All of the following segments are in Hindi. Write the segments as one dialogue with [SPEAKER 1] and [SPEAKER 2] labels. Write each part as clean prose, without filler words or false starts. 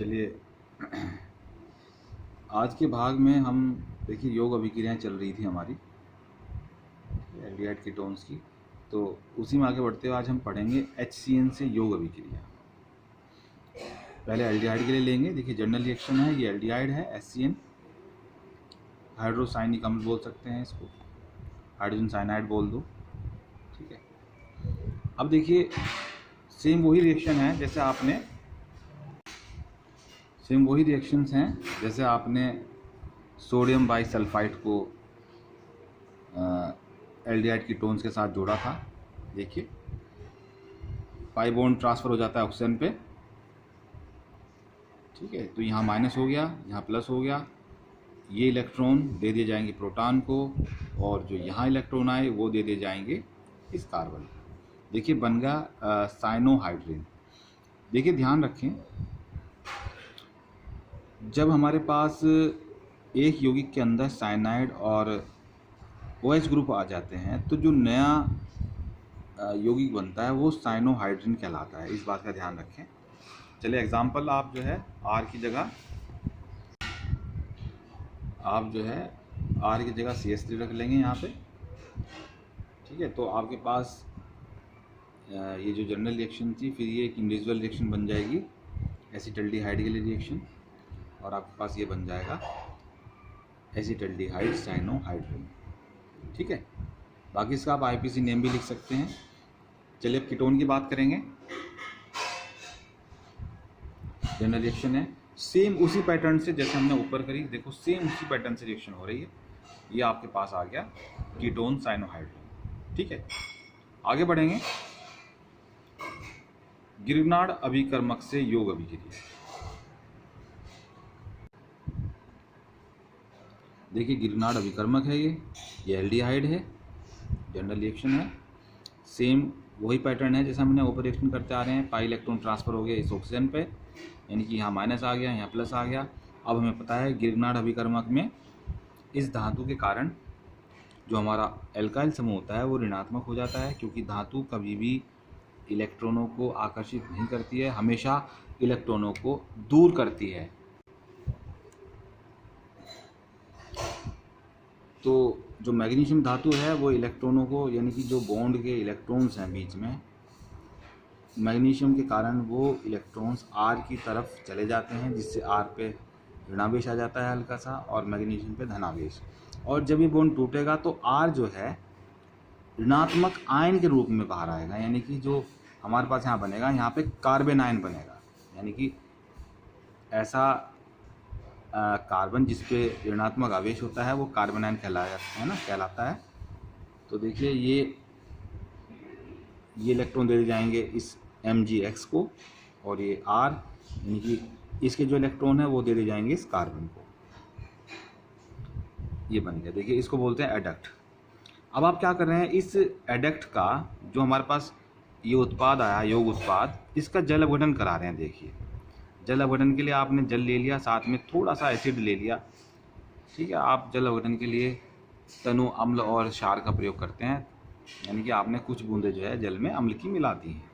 [SPEAKER 1] चलिए आज के भाग में हम देखिए योग अभिक्रियाएं चल रही थी हमारी एल्डिहाइड कीटोन्स की, तो उसी में आगे बढ़ते हुए आज हम पढ़ेंगे HCN से योग अभिक्रिया। पहले एल्डिहाइड के लिए लेंगे। देखिए जनरल रिएक्शन है, ये एल्डिहाइड है HCN, हाइड्रोसाइनिक अम्ल बोल सकते हैं इसको, हाइड्रोजन साइनाइड बोल दो, ठीक है। अब देखिए सेम वही रिएक्शन है जैसे आपने सोडियम बाइसल्फाइड को एल्डिहाइड कीटोन्स के साथ जोड़ा था। देखिए पाई बॉन्ड ट्रांसफ़र हो जाता है ऑक्सीजन पे, ठीक है। तो यहाँ माइनस हो गया, यहाँ प्लस हो गया, ये इलेक्ट्रॉन दे दिए जाएंगे प्रोटॉन को, और जो यहाँ इलेक्ट्रॉन आए वो दे दिए जाएंगे इस कार्बन। देखिए बन गया साइनोहाइड्रिन। देखिए ध्यान रखें, जब हमारे पास एक यौगिक के अंदर साइनाइड और OH ग्रुप आ जाते हैं तो जो नया यौगिक बनता है वो साइनोहाइड्रिन कहलाता है। इस बात का ध्यान रखें। चलिए एग्जाम्पल, आप जो है R की जगह CH3 रख लेंगे यहाँ पे, ठीक है। तो आपके पास ये जो जनरल रिएक्शन थी, फिर ये एक इंडिविजुअल रिएक्शन बन जाएगी एसिटल्डिहाइड के लिए रिएक्शन, और आपके पास ये बन जाएगा एसिटल्डिहाइड साइनोहाइड्रिन, ठीक है। बाकी इसका आप IPC नेम भी लिख सकते हैं। चलिए अब कीटोन की बात करेंगे। जनरल रिएक्शन है, सेम उसी पैटर्न से जैसे हमने ऊपर करी, देखो सेम उसी पैटर्न से रिएक्शन हो रही है। ये आपके पास आ गया कीटोन साइनोहाइड्रिन, ठीक है। आगे बढ़ेंगे। गिरनार्ड अभिकर्मक से योग अभिक्रिया। देखिए गिरनार्ड अभिकर्मक है, ये एल्डिहाइड है, जनरल रिएक्शन है, सेम वही पैटर्न है जैसे हमने ऊपर रिएक्शन करते आ रहे हैं। पाई इलेक्ट्रॉन ट्रांसफ़र हो गया इस ऑक्सीजन पे, यानी कि यहाँ माइनस आ गया, यहाँ प्लस आ गया। अब हमें पता है गिरनार्ड अभिकर्मक में इस धातु के कारण जो हमारा एल्काइल समूह होता है वो ऋणात्मक हो जाता है, क्योंकि धातु कभी भी इलेक्ट्रॉनों को आकर्षित नहीं करती है, हमेशा इलेक्ट्रॉनों को दूर करती है। तो जो मैग्नीशियम धातु है वो इलेक्ट्रॉनों को, यानी कि जो बॉन्ड के इलेक्ट्रॉन्स हैं बीच में, मैग्नीशियम के कारण वो इलेक्ट्रॉन्स R की तरफ चले जाते हैं, जिससे R पे ऋणावेश आ जाता है हल्का सा, और मैग्नीशियम पे धनावेश। और जब ये बॉन्ड टूटेगा तो R जो है ऋणात्मक आयन के रूप में बाहर आएगा, यानी कि जो हमारे पास यहाँ बनेगा, यहाँ पे कार्बन आयन बनेगा, यानी कि ऐसा कार्बन जिस पे ऋणात्मक आवेश होता है वो कार्बन आयन कहलाता है। तो देखिए ये इलेक्ट्रॉन दे जाएंगे इस Mgx को, और ये R, यानी कि इसके जो इलेक्ट्रॉन है वो दे दिए जाएंगे इस कार्बन को। ये बन गया। देखिए इसको बोलते हैं एडक्ट। अब आप क्या कर रहे हैं, इस एडक्ट का जो हमारे पास ये उत्पाद आया, योग उत्पाद, इसका जल अपघटन करा रहे हैं। देखिए जल अपघटन के लिए आपने जल ले लिया, साथ में थोड़ा सा एसिड ले लिया, ठीक है। आप जल अपघटन के लिए तनु अम्ल और क्षार का प्रयोग करते हैं, यानी कि आपने कुछ बूंदें जो है जल में अम्ल की मिला दी हैं।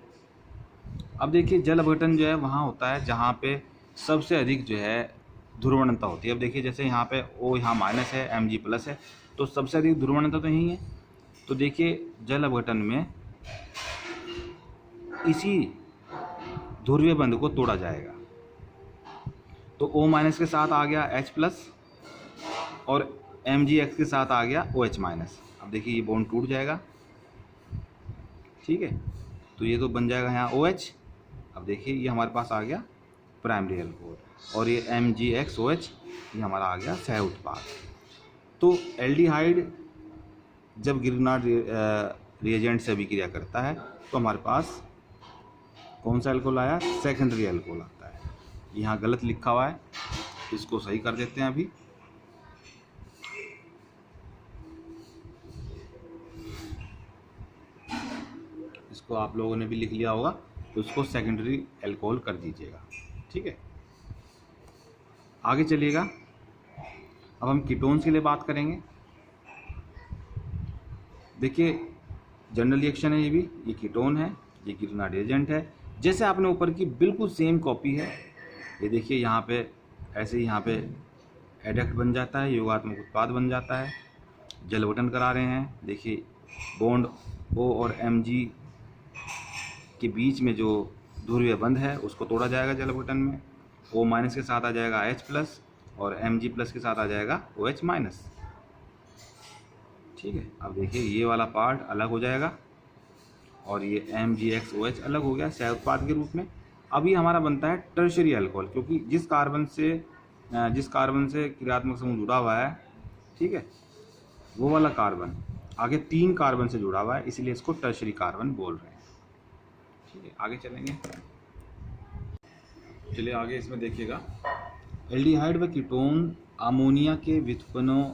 [SPEAKER 1] अब देखिए जल अपघटन जो है वहाँ होता है जहाँ पे सबसे अधिक जो है ध्रुवणता होती है। अब देखिए जैसे यहाँ पे O यहाँ माइनस है, Mg प्लस है, तो सबसे अधिक ध्रुवणता तो यही है। तो देखिए जल अपघटन में इसी ध्रुवीय बंध को तोड़ा जाएगा। तो O माइनस के साथ आ गया H प्लस, और Mgx के साथ आ गया OH माइनस। अब देखिए ये बॉन्ड टूट जाएगा, ठीक है। तो ये तो बन जाएगा यहाँ OH। अब देखिए ये हमारे पास आ गया प्राइमरी अल्कोहल, और ये MgX-OH ये हमारा आ गया सह उत्पाद। तो एल्डिहाइड जब गिरनार्ड रिएजेंट से अभिक्रिया करता है तो हमारे पास कौन सा अल्कोहल आया, सेकेंडरी अल्कोहल आता है। यहाँ गलत लिखा हुआ है, इसको सही कर देते हैं अभी। इसको आप लोगों ने भी लिख लिया होगा, तो इसको सेकेंडरी अल्कोहल कर दीजिएगा, ठीक है। आगे चलिएगा। अब हम कीटोन्स के लिए बात करेंगे। देखिए जनरल रिएक्शन है, ये कीटोन है, ये गिरनार्ड रिएजेंट है। जैसे आपने ऊपर की बिल्कुल सेम कॉपी है, ये देखिए यहाँ पे ऐसे ही यहाँ पे एडक्ट बन जाता है, योगात्मक उत्पाद बन जाता है। जल विघटन करा रहे हैं, देखिए बॉन्ड O और Mg के बीच में जो ध्रुवीय बंध है उसको तोड़ा जाएगा जल विघटन में। O माइनस के साथ आ जाएगा H प्लस और Mg प्लस के साथ आ जाएगा OH माइनस। ठीक है, अब देखिए ये वाला पार्ट अलग हो जाएगा और ये MgXOH अलग हो गया सह उत्पाद के रूप में। अब ये हमारा बनता है टर्शरी अल्कोहल, क्योंकि जिस कार्बन से क्रियात्मक समूह जुड़ा हुआ है, ठीक है, वो वाला कार्बन आगे 3 कार्बन से जुड़ा हुआ है, इसलिए इसको टर्शरी कार्बन बोल रहे हैं। ठीक है, आगे चलेंगे। चलिए आगे इसमें देखिएगा, एल्डिहाइड व कीटोन अमोनिया के व्युत्पन्नों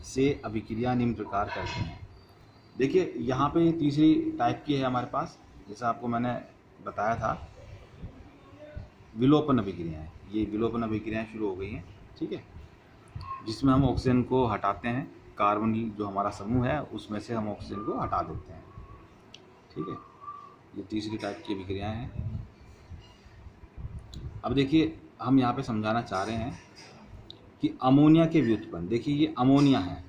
[SPEAKER 1] से अभिक्रिया निम्न प्रकार करते हैं। देखिए यहाँ पे ये तीसरी टाइप की है हमारे पास, जैसा आपको मैंने बताया था, विलोपन अभिक्रियाएं। ये विलोपन अभिक्रियाएं शुरू हो गई हैं, ठीक है, जिसमें हम ऑक्सीजन को हटाते हैं, कार्बन जो हमारा समूह है उसमें से हम ऑक्सीजन को हटा देते हैं। ठीक है, ये तीसरी टाइप की अभिक्रियाएं हैं। अब देखिए हम यहाँ पे समझाना चाह रहे हैं कि अमोनिया के व्युत्पन्न, देखिए ये अमोनिया है,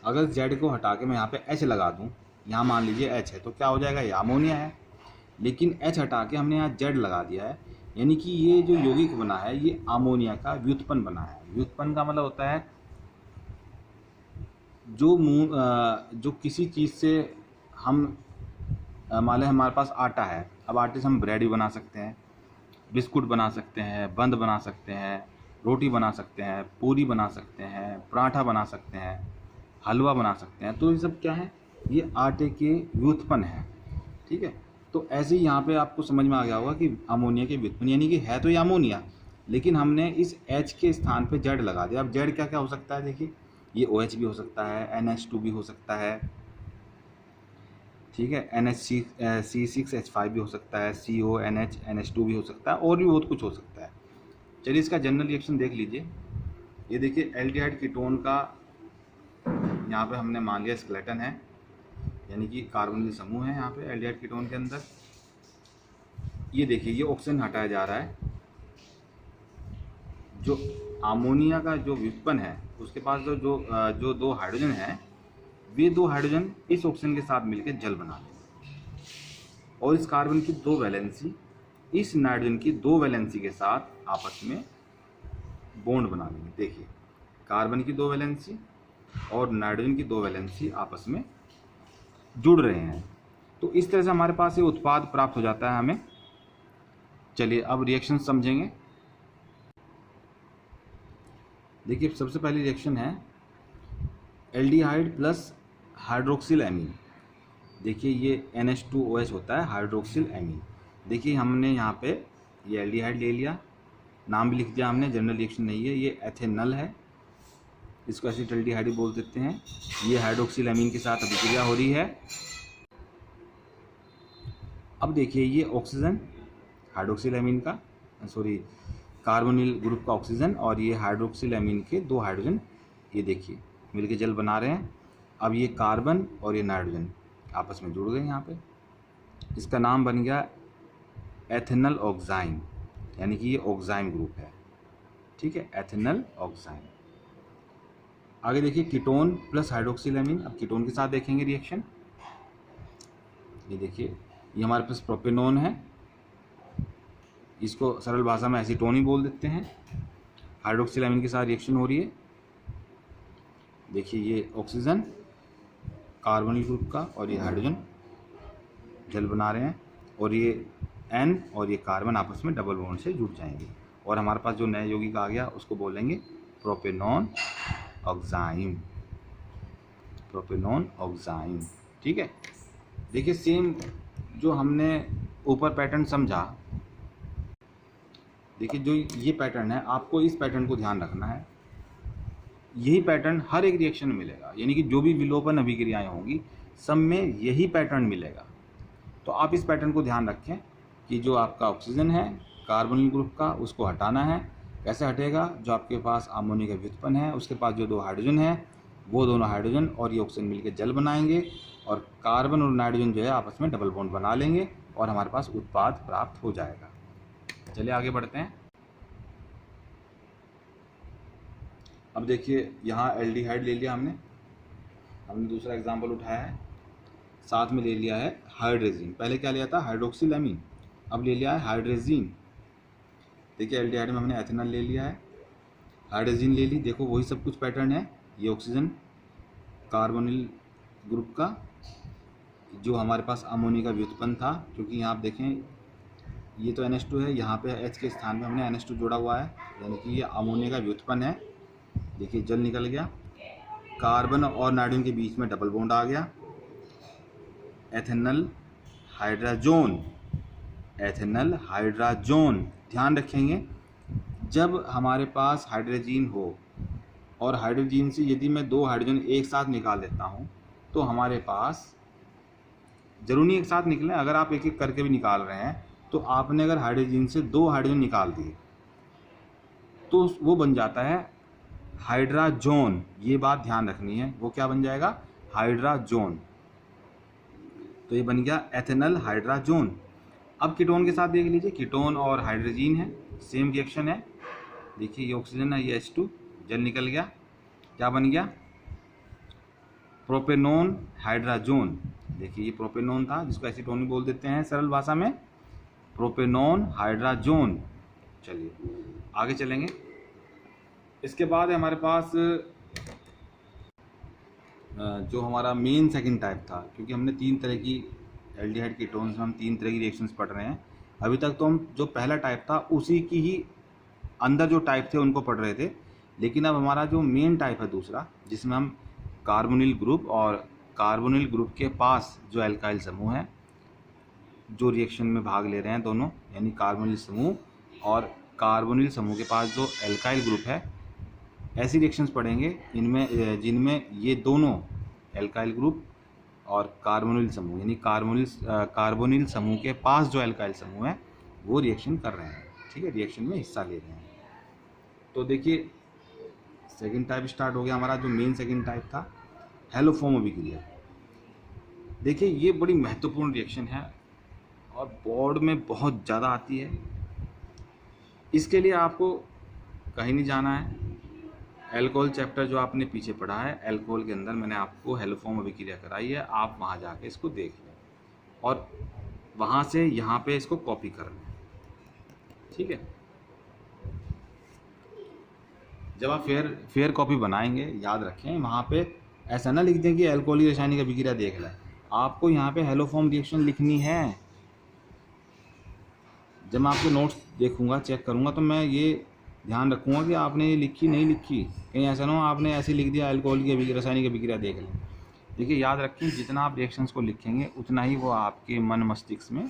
[SPEAKER 1] अगर Z को हटा के मैं यहाँ पे H लगा दूँ, यहाँ मान लीजिए H है, तो क्या हो जाएगा, ये अमोनिया है। लेकिन H हटा के हमने यहाँ Z लगा दिया है, यानी कि ये जो यौगिक बना है ये अमोनिया का व्युत्पन्न बना है। व्युत्पन्न का मतलब होता है जो किसी चीज़ से हम मान लें हमारे पास आटा है, अब आटे से हम ब्रेड भी बना सकते हैं, बिस्कुट बना सकते हैं, बंद बना सकते हैं, रोटी बना सकते हैं, पूरी बना सकते हैं, पराठा बना सकते हैं, हलवा बना सकते हैं। तो ये सब क्या है, ये आटे के व्युत्पन्न है। ठीक है, तो ऐसे ही यहाँ पे आपको समझ में आ गया होगा कि अमोनिया के व्युत्पन्न, यानी कि है तो ये अमोनिया, लेकिन हमने इस H के स्थान पे Z लगा दिया। अब Z क्या क्या हो सकता है, देखिए ये OH भी हो सकता है, NH2 भी हो सकता है, ठीक है, C6H5 भी हो सकता है, CONH2 भी हो सकता है, और भी बहुत कुछ हो सकता है। चलिए इसका जनरल रिएक्शन देख लीजिए। ये देखिए एल्डिहाइड कीटोन का यहाँ पे हमने मान लिया स्केलेटन है, यानी कि कार्बन समूह है यहाँ पे एल्डिहाइड कीटोन के अंदर। ये देखिए ये ऑक्सीजन हटाया जा रहा है, जो अमोनिया का जो व्युत्पन्न है उसके पास जो 2 हाइड्रोजन है, वे 2 हाइड्रोजन इस ऑक्सीजन के साथ मिलकर जल बना लेंगे और इस कार्बन की 2 वैलेंसी इस नाइट्रोजन की 2 वैलेंसी के साथ आपस में बॉन्ड बना लेंगे। देखिए कार्बन की 2 वैलेंसी और नाइट्रोजन की 2 वैलेंसी आपस में जुड़ रहे हैं, तो इस तरह से हमारे पास ये उत्पाद प्राप्त हो जाता है हमें। चलिए अब रिएक्शन समझेंगे। देखिए सबसे पहली रिएक्शन है एल्डिहाइड प्लस हाइड्रोक्सिल एमीन। देखिए ये NH2OH होता है हाइड्रोक्सिल एमीन। देखिए हमने यहाँ पे ये एल्डिहाइड ले लिया, नाम भी लिख दिया हमने, जनरल रिएक्शन नहीं है, ये एथेनल है, इसको एसिटाल्डिहाइड भी बोल देते हैं। ये हाइड्रोक्सिल एमीन के साथ अभिक्रिया हो रही है। अब देखिए ये ऑक्सीजन हाइड्रोक्सिल एमीन का कार्बोनिल ग्रुप का ऑक्सीजन और ये हाइड्रोक्सिल एमीन के 2 हाइड्रोजन, ये देखिए मिलके जल बना रहे हैं। अब ये कार्बन और ये नाइट्रोजन आपस में जुड़ गए यहाँ पे, इसका नाम बन गया एथेनल ऑक्साइन, यानी कि ये ऑक्साइन ग्रुप है। ठीक है, एथेनल ऑक्साइन। आगे देखिए कीटोन प्लस हाइड्रोक्सिल एमीन। अब कीटोन के साथ देखेंगे रिएक्शन। ये देखिए ये हमारे पास प्रोपेनोन है, इसको सरल भाषा में एसीटोन ही बोल देते हैं। हाइड्रोक्सिल एमीन के साथ रिएक्शन हो रही है। देखिए ये ऑक्सीजन कार्बोनिल ग्रुप का और ये हाइड्रोजन जल बना रहे हैं और ये N और ये कार्बन आपस में डबल बॉन्ड से जुड़ जाएंगे और हमारे पास जो नया यौगिक आ गया उसको बोलेंगे प्रोपेनॉन ऑक्साइन। प्रोपेनॉन ऑक्साइन। ठीक है, देखिए सेम जो हमने ऊपर पैटर्न समझा, देखिए जो ये पैटर्न है आपको इस पैटर्न को ध्यान रखना है। यही पैटर्न हर एक रिएक्शन में मिलेगा, यानी कि जो भी विलोपन अभिक्रियाएं होंगी सब में यही पैटर्न मिलेगा। तो आप इस पैटर्न को ध्यान रखें कि जो आपका ऑक्सीजन है कार्बोनिल ग्रुप का उसको हटाना है। कैसे हटेगा, जो आपके पास अमोनिया का व्युत्पन्न है उसके पास जो 2 हाइड्रोजन है वो दोनों हाइड्रोजन और ये ऑक्सीजन मिलकर जल बनाएंगे और कार्बन और नाइट्रोजन जो है आपस में डबल बॉन्ड बना लेंगे और हमारे पास उत्पाद प्राप्त हो जाएगा। चलिए आगे बढ़ते हैं। अब देखिए यहाँ एल्डिहाइड ले लिया हमने दूसरा एग्जाम्पल उठाया है, साथ में ले लिया है हाइड्रोजीन। पहले क्या लिया था, हाइड्रोक्सिल एमीन, अब ले लिया है हाइड्रोजीन। देखिए एल्डिहाइड में हमने एथेनॉल ले लिया है, हाइड्रोजीन ले ली, देखो वही सब कुछ पैटर्न है। ये ऑक्सीजन कार्बोनिल ग्रुप का जो हमारे पास अमोनिया का व्युत्पन्न था, क्योंकि यहाँ आप देखें ये तो NH2 है, यहाँ पे H के स्थान में हमने NH2 जोड़ा हुआ है, यानी कि ये अमोनिया का व्युत्पन्न है। देखिए जल निकल गया, कार्बन और नाइट्रोजन के बीच में डबल बॉन्ड आ गया, एथेनल हाइड्राजोन, एथेनल हाइड्राजोन। ध्यान रखेंगे जब हमारे पास हाइड्रोजीन हो और हाइड्रोजीन से यदि मैं 2 हाइड्रोजन एक साथ निकाल देता हूँ तो हमारे पास, जरूरी नहीं एक साथ निकलें, अगर आप एक एक करके भी निकाल रहे हैं तो आपने अगर हाइड्रोजीन से 2 हाइड्रोजन निकाल दिए तो वो बन जाता है हाइड्राजोन। ये बात ध्यान रखनी है, वो क्या बन जाएगा, हाइड्राजोन। तो ये बन गया एथेनल हाइड्राजोन। अब कीटोन के साथ देख लीजिए, कीटोन और हाइड्रोजीन है, सेम रिएक्शन है। देखिए ये ऑक्सीजन है, ये H2, जल निकल गया, क्या बन गया, प्रोपेनोन हाइड्राजोन। देखिए ये प्रोपेनोन था जिसको एसीटोन बोल देते हैं सरल भाषा में, प्रोपेनोन हाइड्राजोन। चलिए आगे चलेंगे। इसके बाद है हमारे पास जो हमारा मेन सेकंड टाइप था, क्योंकि हमने 3 तरह की एल्डिहाइड कीटोन्स में हम 3 तरह की रिएक्शंस पढ़ रहे हैं। अभी तक तो हम जो पहला टाइप था उसी की ही अंदर जो टाइप थे उनको पढ़ रहे थे, लेकिन अब हमारा जो मेन टाइप है दूसरा, जिसमें हम कार्बोनिल ग्रुप और कार्बोनिल ग्रुप के पास जो एल्काइल समूह है जो रिएक्शन में भाग ले रहे हैं दोनों, यानी कार्बोनिल समूह और कार्बोनिल समूह के पास जो एल्काइल ग्रुप है, ऐसी रिएक्शंस पढ़ेंगे इनमें जिनमें ये दोनों एल्काइल ग्रुप और कार्बोनिल समूह यानी कार्बोनिल समूह के पास जो एल्काइल समूह है वो रिएक्शन कर रहे हैं, ठीक है, रिएक्शन में हिस्सा ले रहे हैं। तो देखिए सेकंड टाइप स्टार्ट हो गया हमारा। जो मेन सेकंड टाइप था हेलोफॉर्म अभिक्रिया। देखिए ये बड़ी महत्वपूर्ण रिएक्शन है और बोर्ड में बहुत ज़्यादा आती है। इसके लिए आपको कहीं नहीं जाना है, एल्कोहल चैप्टर जो आपने पीछे पढ़ा है, एल्कोहल के अंदर मैंने आपको हेलोफॉर्म अभिक्रिया कराई है, आप वहाँ जाके इसको देख लें और वहाँ से यहाँ पे इसको कॉपी कर लें, ठीक है। जब आप फेयर कॉपी बनाएंगे याद रखें वहाँ पे ऐसा ना लिख दें कि एल्कोहलिक रासायनिक अभिक्रिया देख लें, आपको यहाँ पे हेलोफॉर्म रिएक्शन लिखनी है। जब मैं आपके नोट्स देखूंगा, चेक करूंगा, तो मैं ये ध्यान रखूंगा कि आपने ये लिखी नहीं लिखी, कहीं ऐसा ना हो आपने ऐसे लिख दिया एल्कोहलिक रासायनिक अभिक्रिया देख लें। देखिए याद रखें जितना आप रिएक्शंस को लिखेंगे उतना ही वो आपके मन मस्तिष्क में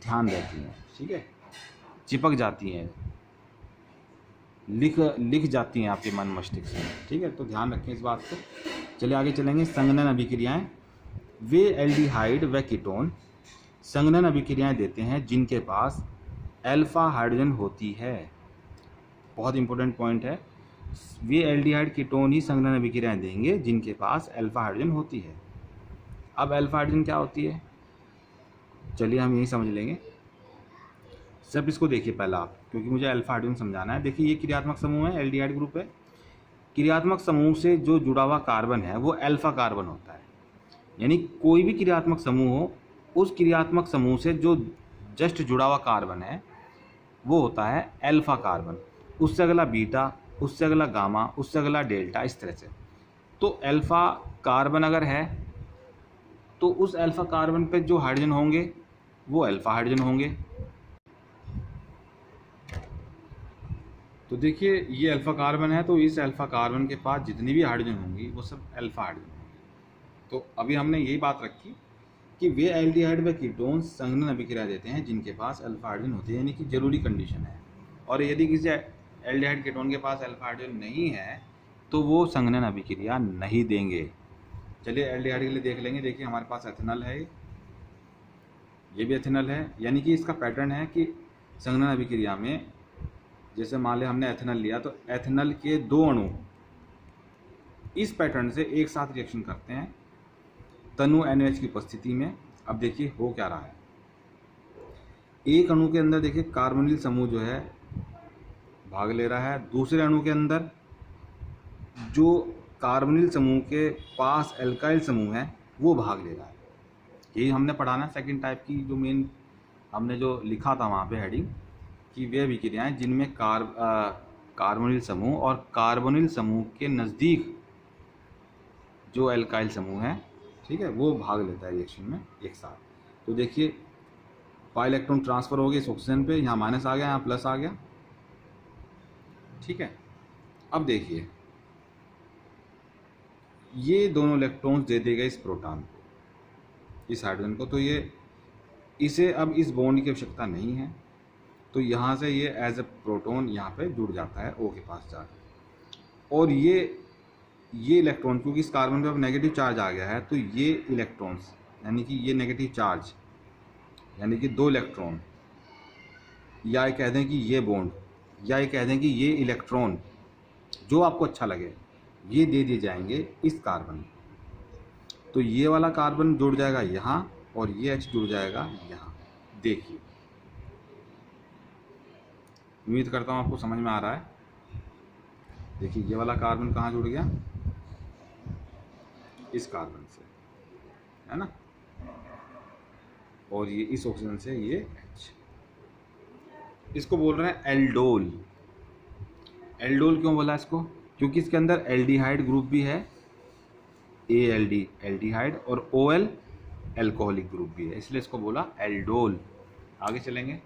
[SPEAKER 1] ध्यान रहती हैं, ठीक है, चिपक जाती हैं, लिख जाती हैं आपके मन मस्तिष्क में, ठीक है। तो ध्यान रखें इस बात को। चलिए आगे चलेंगे। संघनन अभिक्रियाएं। वे एल्डिहाइड व कीटोन संघनन अभिक्रियाएं देते हैं जिनके पास अल्फा हाइड्रोजन होती है। बहुत इंपॉर्टेंट पॉइंट है, वे एल्डिहाइड कीटोन ही संघनन अभिक्रियाएं देंगे जिनके पास अल्फा हाइड्रोजन होती है। अब अल्फा हाइड्रोजन क्या होती है, चलिए हम यही समझ लेंगे। सब इसको देखिए पहला आप, क्योंकि मुझे अल्फा हाइड्रोजन समझाना है। देखिए ये क्रियात्मक समूह है, एल्डिहाइड ग्रुप है। क्रियात्मक समूह से जो जुड़ा हुआ कार्बन है वो अल्फा कार्बन होता है, यानी कोई भी क्रियात्मक समूह हो उस क्रियात्मक समूह से जो जस्ट जुड़ा हुआ कार्बन है वो होता है अल्फा कार्बन, उससे अगला बीटा, उससे अगला गामा, उससे अगला डेल्टा, इस तरह से। तो अल्फा कार्बन अगर है तो उस अल्फा कार्बन पे जो हाइड्रोजन होंगे वो अल्फा हाइड्रोजन होंगे। तो देखिए ये अल्फा कार्बन है, तो इस अल्फा कार्बन के पास जितनी भी हाइड्रोजन होंगी वो सब अल्फा हाइड्रोजन होंगी। तो अभी हमने यही बात रखी कि वे एल्डिहाइड व कीटोन संघनन अभिक्रिया देते हैं जिनके पास अल्फा हाइड्रोजन होती है, यानी कि जरूरी कंडीशन है। और यदि किसी एल्डिहाइड कीटोन के पास अल्फा हाइड्रोजन नहीं है तो वो संघनन अभिक्रिया नहीं देंगे। चलिए एल्डिहाइड के लिए देख लेंगे। देखिए हमारे पास एथेनॉल है, ये भी एथेनॉल है, यानी कि इसका पैटर्न है कि संघनन अभिक्रिया में जैसे मान लिया हमने एथेनॉल लिया तो एथेनॉल के 2 अणु इस पैटर्न से एक साथ रिएक्शन करते हैं तनु NH की उपस्थिति में। अब देखिए हो क्या रहा है, एक अणु के अंदर देखिए कार्बोनिल समूह जो है भाग ले रहा है, दूसरे अणु के अंदर जो कार्बोनिल समूह के पास एल्काइल समूह है वो भाग ले रहा है। यही हमने पढ़ाना सेकंड टाइप की, जो मेन हमने जो लिखा था वहाँ पे हेडिंग कि वे विक्रियाएं जिनमें कार्बोनिल समूह और कार्बोनिल समूह के नज़दीक जो एल्काइल समूह है, ठीक है, वो भाग लेता है रिएक्शन में एक साथ। तो देखिए पाई इलेक्ट्रॉन ट्रांसफ़र हो गया इस ऑक्सीजन पे, यहाँ माइनस आ गया, यहाँ प्लस आ गया, ठीक है। अब देखिए ये दोनों इलेक्ट्रॉन्स दे देगा इस प्रोटॉन को, इस हाइड्रोजन को, तो ये इसे अब इस बॉन्ड की आवश्यकता नहीं है, तो यहाँ से ये एज ए प्रोटॉन यहाँ पे जुड़ जाता है O के पास जाकर। और ये इलेक्ट्रॉन, क्योंकि इस कार्बन पे अब नेगेटिव चार्ज आ गया है, तो ये इलेक्ट्रॉन्स यानी कि ये नेगेटिव चार्ज यानी कि 2 इलेक्ट्रॉन, या ये कह दें कि ये बॉन्ड, या ये कह दें कि ये इलेक्ट्रॉन, जो आपको अच्छा लगे, ये दे दिए जाएंगे इस कार्बन। तो ये वाला कार्बन जुड़ जाएगा यहाँ और ये H जुड़ जाएगा यहाँ। देखिए उम्मीद करता हूँ आपको समझ में आ रहा है। देखिए ये वाला कार्बन कहाँ जुड़ गया, इस कार्बन से, है ना, और ये इस ऑक्सीजन से ये H। इसको बोल रहे हैं एल्डोल। एल्डोल क्यों बोला इसको, क्योंकि इसके अंदर एल्डिहाइड ग्रुप भी है, ALD एल्डिहाइड और OL एल्कोहलिक ग्रुप भी है, इसलिए इसको बोला एल्डोल। आगे चलेंगे।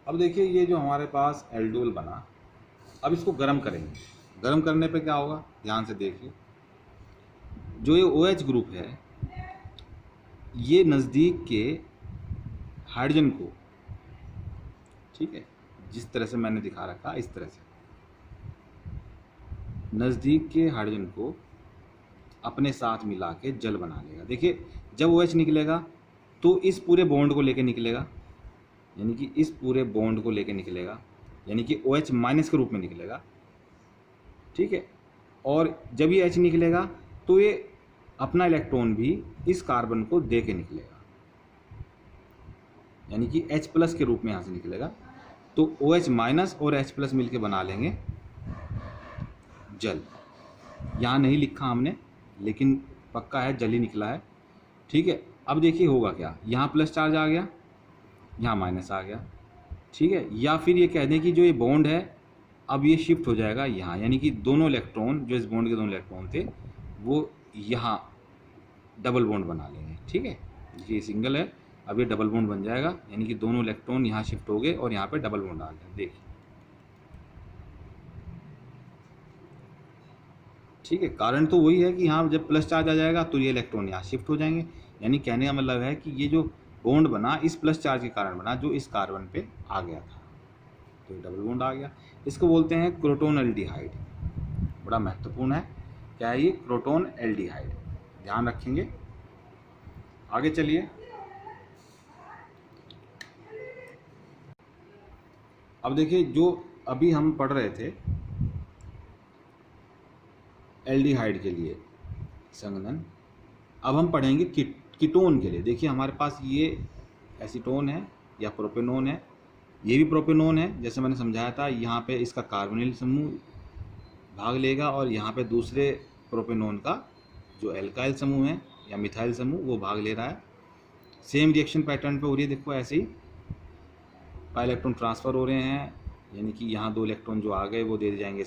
[SPEAKER 1] अब देखिए ये जो हमारे पास एल्डोल बना, अब इसको गर्म करेंगे। गर्म करने पे क्या होगा, ध्यान से देखिए, जो ये OH ग्रुप है ये नज़दीक के हाइड्रोजन को, ठीक है, जिस तरह से मैंने दिखा रखा इस तरह से नज़दीक के हाइड्रोजन को अपने साथ मिला के जल बना लेगा। देखिए जब OH निकलेगा तो इस पूरे बॉन्ड को लेके निकलेगा, यानी कि इस पूरे बॉन्ड को लेके निकलेगा, यानी कि OH माइनस के रूप में निकलेगा, ठीक है। और जब ये H निकलेगा तो ये अपना इलेक्ट्रॉन भी इस कार्बन को दे के निकलेगा, यानी कि H प्लस के रूप में यहाँ से निकलेगा। तो OH माइनस और H प्लस मिलके बना लेंगे जल। यहाँ नहीं लिखा हमने, लेकिन पक्का है जल ही निकला है, ठीक है। अब देखिए होगा क्या, यहाँ प्लस चार्ज आ गया, यहाँ माइनस आ गया, ठीक है। या फिर ये कह दें कि जो ये बॉन्ड है अब ये शिफ्ट हो जाएगा यहाँ, यानी कि दोनों इलेक्ट्रॉन, जो इस बॉन्ड के दोनों इलेक्ट्रॉन थे वो यहाँ डबल बॉन्ड बना लेंगे, ठीक है। ये सिंगल है, अब ये डबल बॉन्ड बन जाएगा, यानी कि दोनों इलेक्ट्रॉन यहाँ शिफ्ट हो गए और यहाँ पे डबल बॉन्ड आ गया। देखिए ठीक है, कारण तो वही है कि यहाँ जब प्लस चार्ज आ जाएगा तो ये इलेक्ट्रॉन यहाँ शिफ्ट हो जाएंगे, यानी कहने का मतलब है कि ये जो बॉन्ड बना इस प्लस चार्ज के कारण बना, जो इस कार्बन पे आ गया था, तो ये डबल बॉन्ड आ गया। इसको बोलते हैं क्रोटोन एल्डिहाइड। बड़ा महत्वपूर्ण है, क्या है ये, क्रोटोन एल्डिहाइड, ध्यान रखेंगे। आगे चलिए। अब देखिए जो अभी हम पढ़ रहे थे एल्डिहाइड के लिए संघनन, अब हम पढ़ेंगे कीटोन के लिए। देखिए हमारे पास ये एसीटोन है या प्रोपेनोन है, ये भी प्रोपेनोन है, जैसे मैंने समझाया था। यहाँ पे इसका कार्बोनिल समूह भाग लेगा और यहाँ पे दूसरे प्रोपेनोन का जो एल्काइल समूह है या मिथाइल समूह वो भाग ले रहा है। सेम रिएक्शन पैटर्न पे हो रही है, देखो ऐसे ही पाई इलेक्ट्रॉन ट्रांसफ़र हो रहे हैं, यानी कि यहाँ 2 इलेक्ट्रॉन जो आ गए वो दे जाएंगे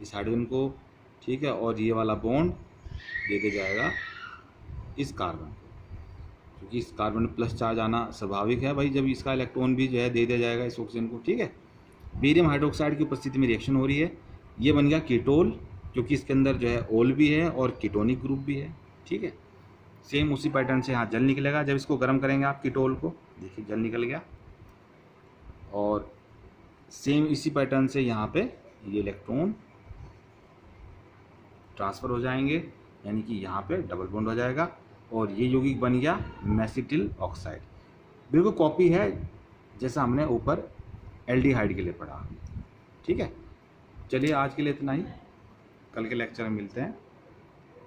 [SPEAKER 1] इस हाइड्रोजन को, ठीक है, और ये वाला बॉन्ड दे दिया जाएगा इस कार्बन, क्योंकि इस कार्बन में प्लस चार्ज आना स्वाभाविक है भाई, जब इसका इलेक्ट्रॉन भी जो है दे दिया जाएगा इस ऑक्सीजन को, ठीक है। बेरियम हाइड्रोक्साइड की उपस्थिति में रिएक्शन हो रही है, ये बन गया कीटोल, क्योंकि इसके अंदर जो है ओल भी है और कीटोनिक ग्रुप भी है, ठीक है। सेम उसी पैटर्न से यहाँ जल निकलेगा, जब इसको गर्म करेंगे आप कीटोल को, देखिए जल निकल गया, और सेम इसी पैटर्न से यहाँ पे ये इलेक्ट्रॉन ट्रांसफ़र हो जाएंगे, यानी कि यहाँ पे डबल बॉन्ड हो जाएगा और ये यौगिक बन गया मेसिटिल ऑक्साइड। बिल्कुल कॉपी है जैसा हमने ऊपर एल्डिहाइड के लिए पढ़ा, ठीक है। चलिए आज के लिए इतना ही, कल के लेक्चर में मिलते हैं।